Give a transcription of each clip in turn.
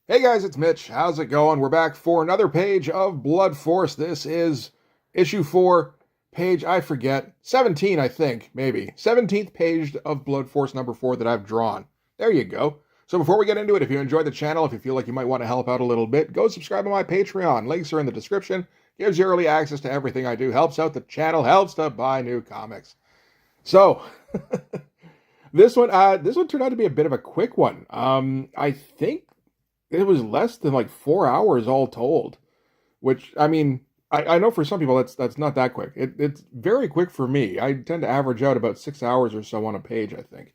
Hey guys, it's Mitch. How's it going? We're back for another page of Blood Force. This is issue 4, page, I forget, 17, I think, maybe. 17th page of Blood Force number 4 that I've drawn. There you go. So before we get into it, if you enjoyed the channel, if you feel like you might want to help out a little bit, go subscribe to my Patreon. Links are in the description. Gives you early access to everything I do. Helps out the channel. Helps to buy new comics. So, this one turned out to be a bit of a quick one. I think it was less than like 4 hours all told, which I mean, I know for some people that's not that quick. It's very quick for me. I tend to average out about 6 hours or so on a page, I think.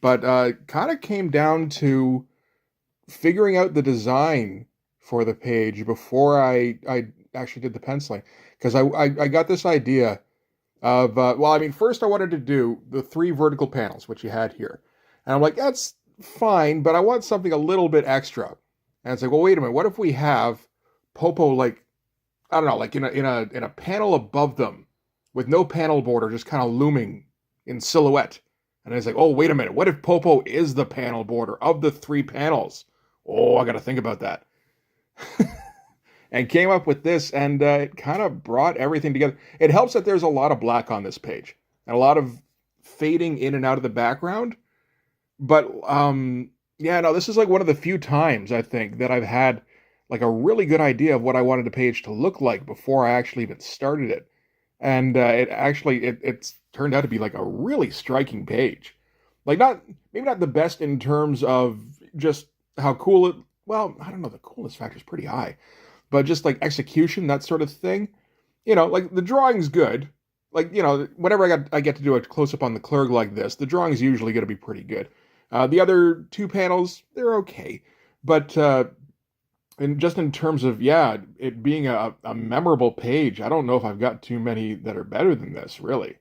But kind of came down to figuring out the design for the page before I actually did the penciling, because I got this idea of well, I mean, first I wanted to do the 3 vertical panels, which you had here, and I'm like, that's fine, but I want something a little bit extra. And it's like, well, wait a minute, what if we have Popo, like, I don't know, like in a panel above them with no panel border, just kind of looming in silhouette. And it's like, oh, wait a minute, what if Popo is the panel border of the 3 panels? Oh, I got to think about that. And came up with this, and it kind of brought everything together. It helps that there's a lot of black on this page and a lot of fading in and out of the background. But yeah, no, this is like one of the few times I think that I've had like a really good idea of what I wanted the page to look like before I actually even started it. And it's turned out to be like a really striking page. Like, not maybe not the best in terms of just how cool it. Well, I don't know. The coolness factor is pretty high, but just like execution, that sort of thing. Like the drawing's good. Like, whenever I get to do a close up on the Clerg like this, the drawing's usually going to be pretty good. The other 2 panels, they're okay, but and just in terms of, yeah, it being a memorable page, I don't know if I've got too many that are better than this. Really,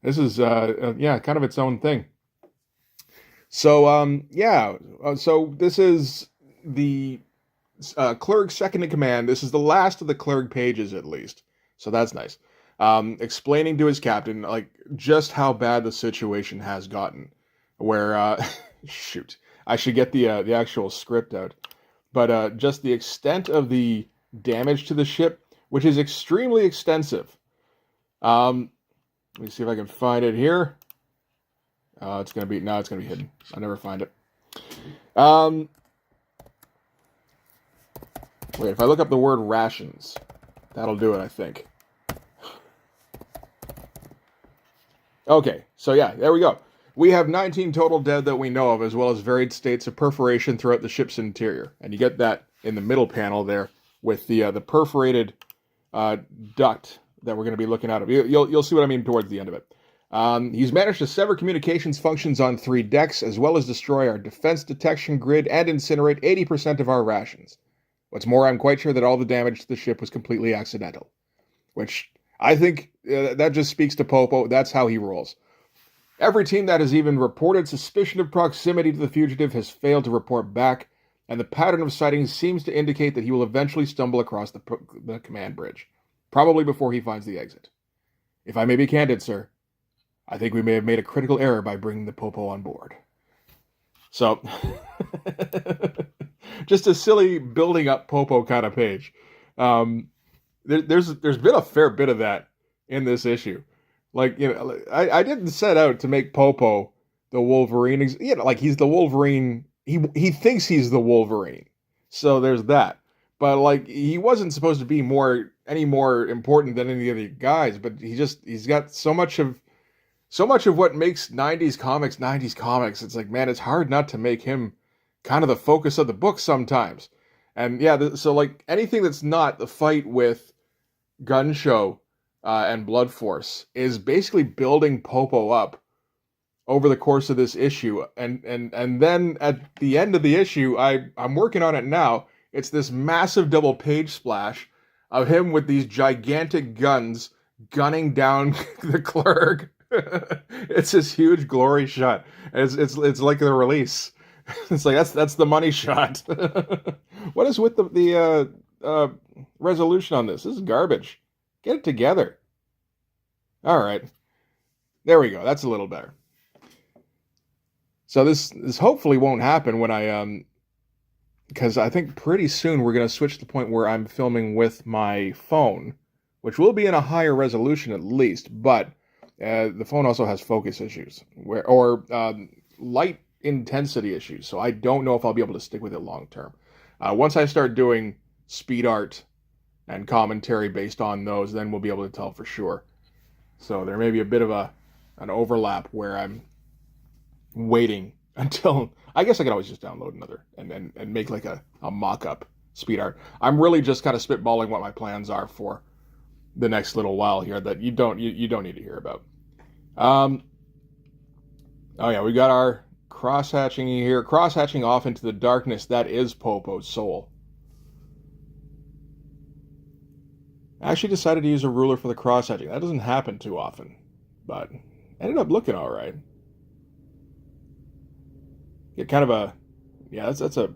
this is yeah, kind of its own thing. So yeah, so this is the Clerg second in command. This is the last of the Clerg pages, at least. So that's nice. Explaining to his captain, like, just how bad the situation has gotten. Where, shoot, I should get the actual script out. But just the extent of the damage to the ship, which is extremely extensive. Let me see if I can find it here. It's gonna be no, it's gonna be hidden. I'll never find it. Um, Wait, if I look up the word rations, that'll do it, I think. Okay, so yeah, there we go. We have 19 total dead that we know of, as well as varied states of perforation throughout the ship's interior. And you get that in the middle panel there with the perforated duct that we're going to be looking at. You'll see what I mean towards the end of it. He's managed to sever communications functions on 3 decks, as well as destroy our defense detection grid and incinerate 80% of our rations. What's more, I'm quite sure that all the damage to the ship was completely accidental. Which I think that just speaks to Popo. That's how he rolls. Every team that has even reported suspicion of proximity to the fugitive has failed to report back, and the pattern of sightings seems to indicate that he will eventually stumble across the command bridge, probably before he finds the exit. If I may be candid, sir, I think we may have made a critical error by bringing the Popo on board. So, just a silly building up Popo kind of page. There's been a fair bit of that in this issue. Like, I didn't set out to make Popo the Wolverine. Like, he's the Wolverine. He thinks he's the Wolverine. So there's that. But like, he wasn't supposed to be any more important than any of the guys. But he's got so much of what makes 90s comics 90s comics. It's like, man, it's hard not to make him kind of the focus of the book sometimes. And yeah, so like anything that's not the fight with Gun Show and Blood Force is basically building Popo up over the course of this issue. And then at the end of the issue, I'm working on it now. It's this massive double page splash of him with these gigantic guns gunning down the Clerg. It's this huge glory shot. It's like the release. It's like that's the money shot. What is with the resolution on this? This is garbage. Get it together. All right, there we go. That's a little better. So this hopefully won't happen when I because I think pretty soon we're going to switch to the point where I'm filming with my phone, which will be in a higher resolution at least, but the phone also has focus issues or light intensity issues. So I don't know if I'll be able to stick with it long term. Once I start doing speed art and commentary based on those, then we'll be able to tell for sure. So there may be a bit of an overlap where I'm waiting until I guess I could always just download another and make like a mock-up speed art. I'm really just kind of spitballing what my plans are for the next little while here that you don't need to hear about. Um, oh yeah, we got our cross-hatching here. Cross-hatching off into the darkness, that is Popo's soul. I actually decided to use a ruler for the cross-hatching. That doesn't happen too often, but ended up looking all right. Get kind of a, yeah, that's a,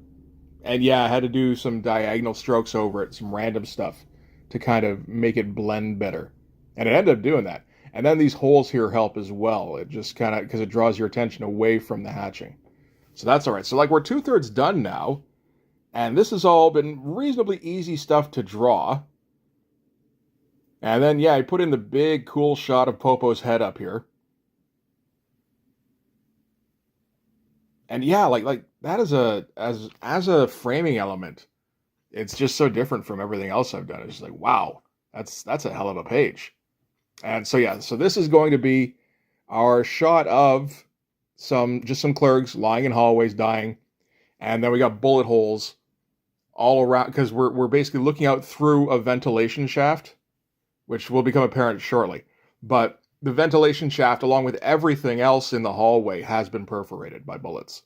and yeah, I had to do some diagonal strokes over it, some random stuff to kind of make it blend better. And it ended up doing that. And then these holes here help as well. It just kind of, because it draws your attention away from the hatching. So that's all right. So like we're 2/3 done now. And this has all been reasonably easy stuff to draw. And then, yeah, I put in the big cool shot of Popo's head up here. And yeah, like that is as a framing element, it's just so different from everything else I've done. It's just like, wow, that's a hell of a page. And so yeah, so this is going to be our shot of some clerks lying in hallways dying, and then we got bullet holes all around because we're basically looking out through a ventilation shaft, which will become apparent shortly. But the ventilation shaft, along with everything else in the hallway, has been perforated by bullets.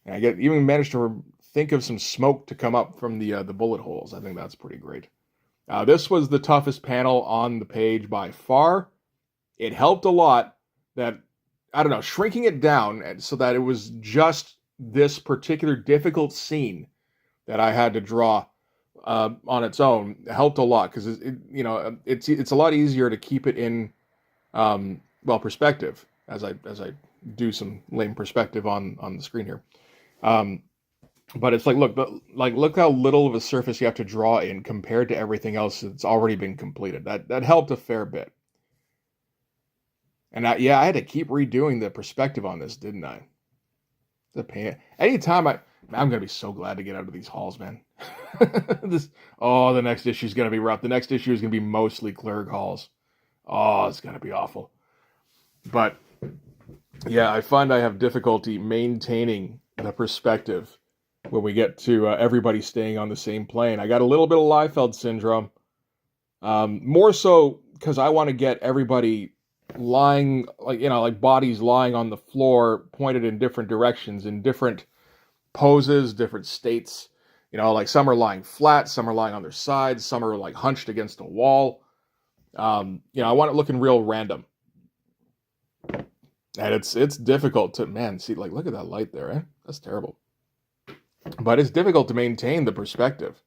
And I even managed to think of some smoke to come up from the bullet holes. I think that's pretty great. This was the toughest panel on the page by far. It helped a lot that, I don't know, shrinking it down so that it was just this particular difficult scene that I had to draw on its own helped a lot because it's a lot easier to keep it in perspective as I do some lame perspective on the screen here. But it's like look how little of a surface you have to draw in compared to everything else that's already been completed. That helped a fair bit. And I had to keep redoing the perspective on this, didn't I? The pain. Anytime I'm gonna be so glad to get out of these halls, man. The next issue is gonna be rough. The next issue is gonna be mostly clerk halls. Oh, it's gonna be awful. But yeah, I find I have difficulty maintaining the perspective when we get to everybody staying on the same plane. I got a little bit of Liefeld syndrome. More so because I want to get everybody lying, like bodies lying on the floor, pointed in different directions, in different poses, different states. Like some are lying flat, some are lying on their sides, some are like hunched against a wall. I want it looking real random. And it's difficult to, see, like, look at that light there, eh? That's terrible. But it's difficult to maintain the perspective.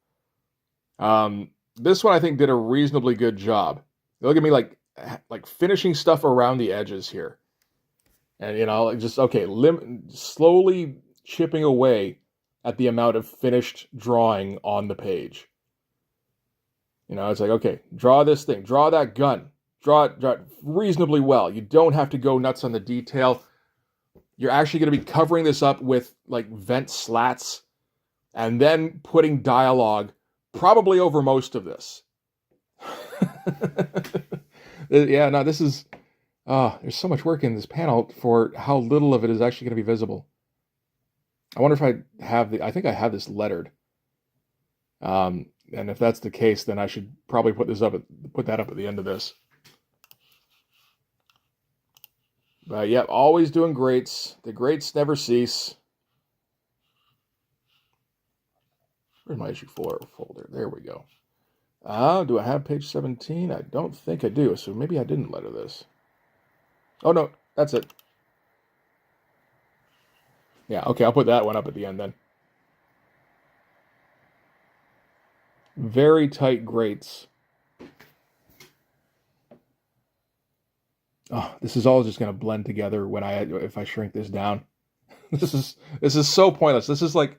This one I think did a reasonably good job. Look at me like finishing stuff around the edges here. And, slowly chipping away at the amount of finished drawing on the page. It's like, okay, draw this thing, draw that gun, draw it reasonably well. You don't have to go nuts on the detail. You're actually going to be covering this up with like vent slats and then putting dialogue probably over most of this. Yeah, no, this is, there's so much work in this panel for how little of it is actually going to be visible. I wonder if I think I have this lettered. And if that's the case, then I should probably put that up at the end of this. But yeah, always doing greats. The greats never cease. Where's my issue 4 folder? There we go. Do I have page 17? I don't think I do, so maybe I didn't letter this. Oh no, that's it. Yeah, okay, I'll put that one up at the end then. Very tight grates. Oh, this is all just going to blend together if I shrink this down. This is so pointless. This is like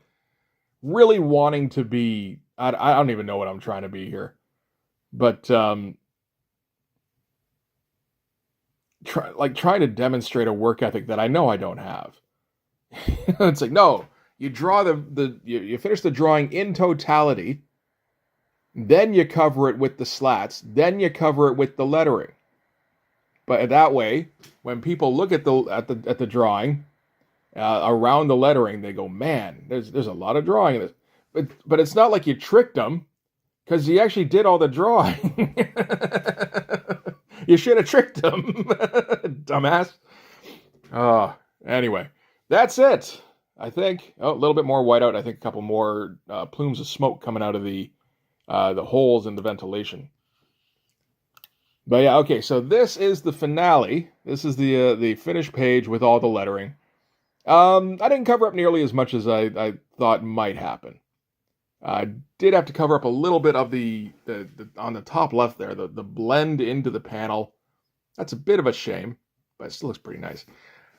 really wanting to be. I don't even know what I'm trying to be here, but trying to demonstrate a work ethic that I know I don't have. It's like, no, you draw you finish the drawing in totality, then you cover it with the slats, then you cover it with the lettering. But that way, when people look at the drawing around the lettering, they go, "Man, there's a lot of drawing in this." But it's not like you tricked them, because he actually did all the drawing. You should have tricked them, dumbass. Anyway, that's it. I think a little bit more whiteout. I think a couple more plumes of smoke coming out of the holes in the ventilation. But yeah, okay. So this is the finale. This is the finished page with all the lettering. I didn't cover up nearly as much as I thought might happen. I did have to cover up a little bit of the on the top left there, the blend into the panel. That's a bit of a shame, but it still looks pretty nice.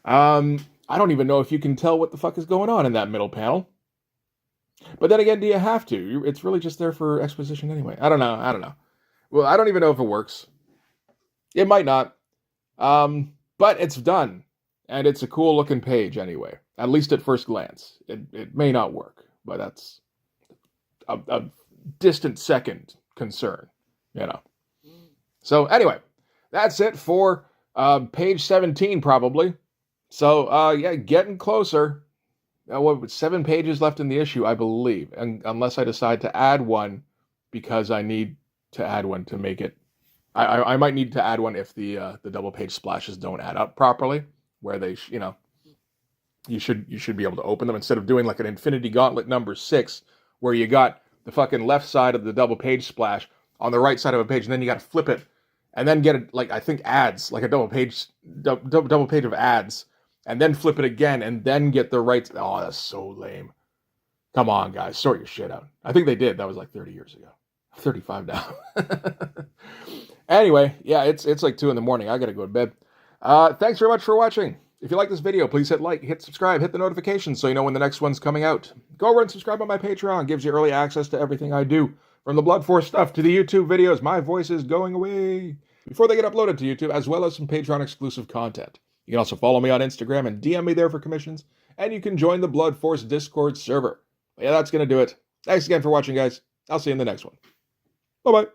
I don't even know if you can tell what the fuck is going on in that middle panel. But then again, do you have to? It's really just there for exposition anyway. I don't know. Well, I don't even know if it works. It might not. But it's done. And it's a cool looking page anyway. At least at first glance. It may not work, but that's a distant second concern, you know. So anyway, that's it for page 17 probably. So yeah, getting closer. What, 7 pages left in the issue, I believe, and unless I decide to add one, because I need to add one to make it. I might need to add one if the double page splashes don't add up properly, where they you should be able to open them instead of doing like an Infinity Gauntlet number 6, where you got the fucking left side of the double page splash on the right side of a page, and then you got to flip it, and then get it, like, I think ads, like a double page of ads, and then flip it again, and then get the right. Oh, that's so lame. Come on, guys, sort your shit out. I think they did. That was like 30 years ago. 35 now. Anyway, yeah, it's like 2 a.m. I gotta go to bed. Thanks very much for watching. If you like this video, please hit like, hit subscribe, hit the notifications so you know when the next one's coming out. Go over and subscribe on my Patreon. It gives you early access to everything I do. From the Blood Force stuff to the YouTube videos, my voice is going away before they get uploaded to YouTube, as well as some Patreon exclusive content. You can also follow me on Instagram and DM me there for commissions, and you can join the Blood Force Discord server. But yeah, that's going to do it. Thanks again for watching, guys. I'll see you in the next one. Bye-bye.